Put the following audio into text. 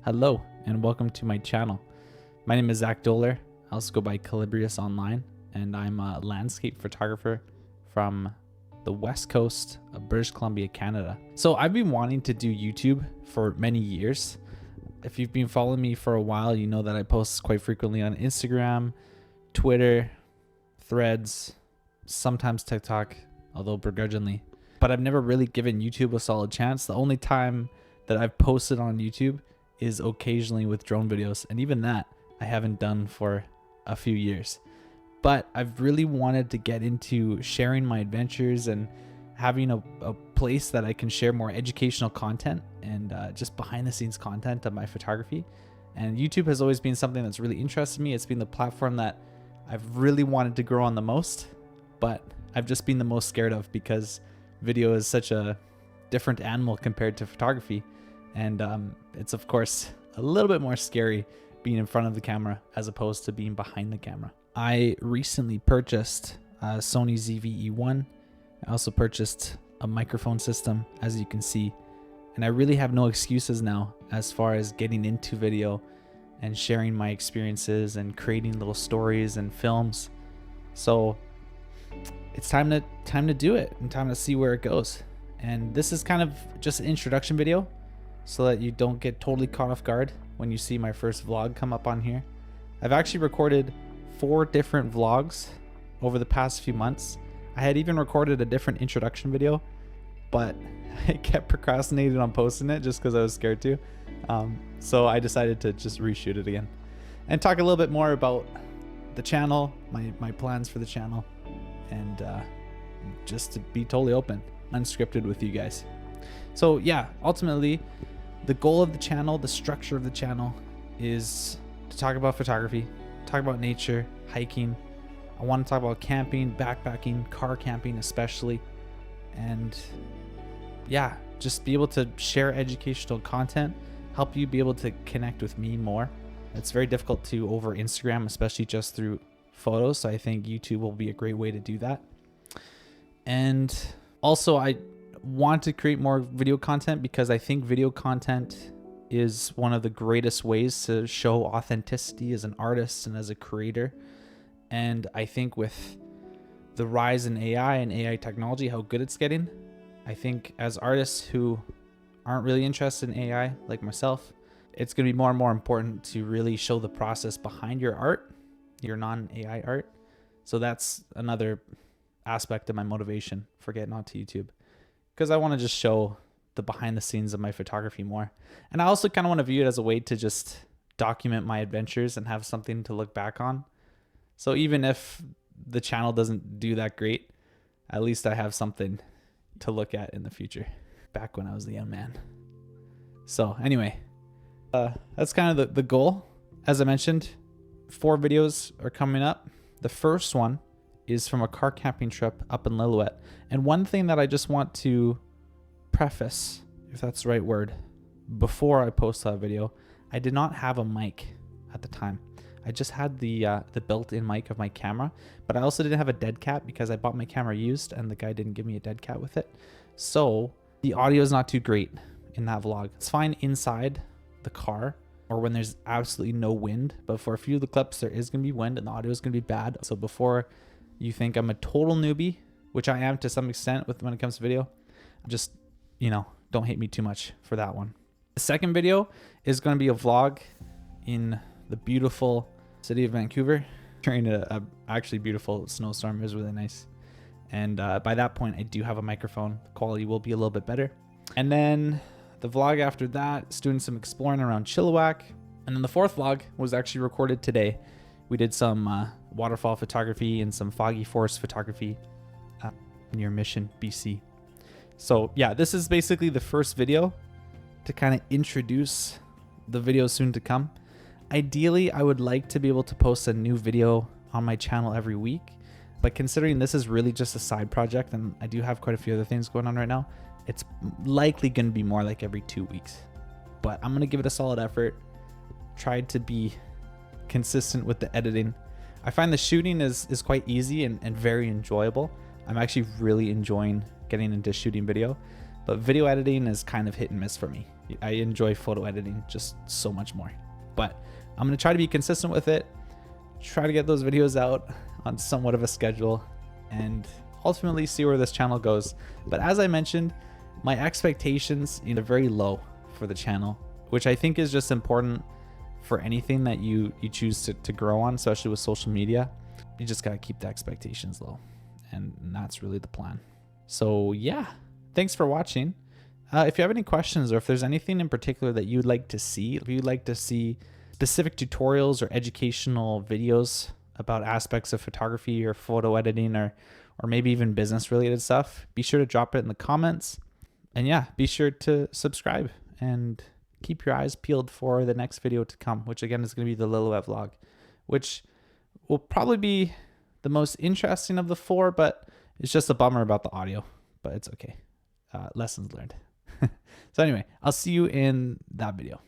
Hello and welcome to my channel. My name is Zach Doler. I also go by Calibrius online, and I'm a landscape photographer from the west coast of British Columbia, Canada. So I've been wanting to do YouTube for many years. If you've been following me for a while, you know that I post quite frequently on Instagram, Twitter, Threads, sometimes TikTok, although begrudgingly. But I've never really given YouTube a solid chance. The only time that I've posted on YouTube is occasionally with drone videos, and even that I haven't done for a few years. But I've really wanted to get into sharing my adventures and having a place that I can share more educational content and just behind the scenes content of my photography. And YouTube has always been something that's really interested me. It's been the platform that I've really wanted to grow on the most, but I've just been the most scared of because video is such a different animal compared to photography. And it's of course a little bit more scary being in front of the camera as opposed to being behind the camera. I recently purchased a Sony ZV-E1. I also purchased a microphone system, as you can see, and I really have no excuses now as far as getting into video and sharing my experiences and creating little stories and films. So it's time to do it and time to see where it goes. And this is kind of just an introduction video so that you don't get totally caught off guard when you see my first vlog come up on here. I've actually recorded 4 different vlogs over the past few months. I had even recorded a different introduction video, but I kept procrastinating on posting it just because I was scared to. So I decided to just reshoot it again and talk a little bit more about the channel, my plans for the channel, and just to be totally open, unscripted with you guys. So yeah, ultimately, the goal of the channel, the structure of the channel, is to talk about photography, talk about nature, hiking. I want to talk about camping, backpacking, car camping especially, and yeah, just be able to share educational content, help you be able to connect with me more. It's very difficult to over Instagram, especially just through photos, so I think YouTube will be a great way to do that. And also I want to create more video content because I think video content is one of the greatest ways to show authenticity as an artist and as a creator. And I think with the rise in AI and AI technology, how good it's getting, I think as artists who aren't really interested in AI like myself, it's going to be more and more important to really show the process behind your art, your non-AI art. So that's another aspect of my motivation for getting onto YouTube, because I want to just show the behind the scenes of my photography more. And I also kind of want to view it as a way to just document my adventures and have something to look back on. So even if the channel doesn't do that great, at least I have something to look at in the future, back when I was a young man. So anyway, that's kind of the goal. As I mentioned, 4 videos are coming up. The first one is from a car camping trip up in Lillooet. And one thing that I just want to preface, if that's the right word, before I post that video, I did not have a mic at the time. I just had the built-in mic of my camera, but I also didn't have a dead cat because I bought my camera used and the guy didn't give me a dead cat with it. So the audio is not too great in that vlog. It's fine inside the car or when there's absolutely no wind, but for a few of the clips there is going to be wind and the audio is going to be bad. So before you think I'm a total newbie, which I am to some extent when it comes to video, just, don't hate me too much for that one. The second video is going to be a vlog in the beautiful city of Vancouver during a actually beautiful snowstorm. It was really nice. And by that point, I do have a microphone. The quality will be a little bit better. And then the vlog after that is doing some exploring around Chilliwack. And then the 4th vlog was actually recorded today. We did some waterfall photography and some foggy forest photography near Mission, BC. So yeah, this is basically the first video to kind of introduce the videos soon to come. Ideally, I would like to be able to post a new video on my channel every week, but considering this is really just a side project and I do have quite a few other things going on right now, it's likely going to be more like every 2 weeks. But I'm going to give it a solid effort, try to be consistent with the editing. I find the shooting is quite easy and very enjoyable. I'm actually really enjoying getting into shooting video. but video editing is kind of hit and miss for me. I enjoy photo editing just so much more, but I'm going to try to be consistent with it, try to get those videos out on somewhat of a schedule, and ultimately see where this channel goes. But as I mentioned, my expectations are very low for the channel, which I think is just important for anything that you choose to grow on, especially with social media. You just got to keep the expectations low, and that's really the plan. So yeah, thanks for watching. If you have any questions, or if there's anything in particular that you'd like to see, if you'd like to see specific tutorials or educational videos about aspects of photography or photo editing, or maybe even business related stuff, be sure to drop it in the comments. And yeah, be sure to subscribe and keep your eyes peeled for the next video to come, which again is going to be the Lillooet vlog, which will probably be the most interesting of the 4, but it's just a bummer about the audio, but it's okay. Lessons learned. So anyway, I'll see you in that video.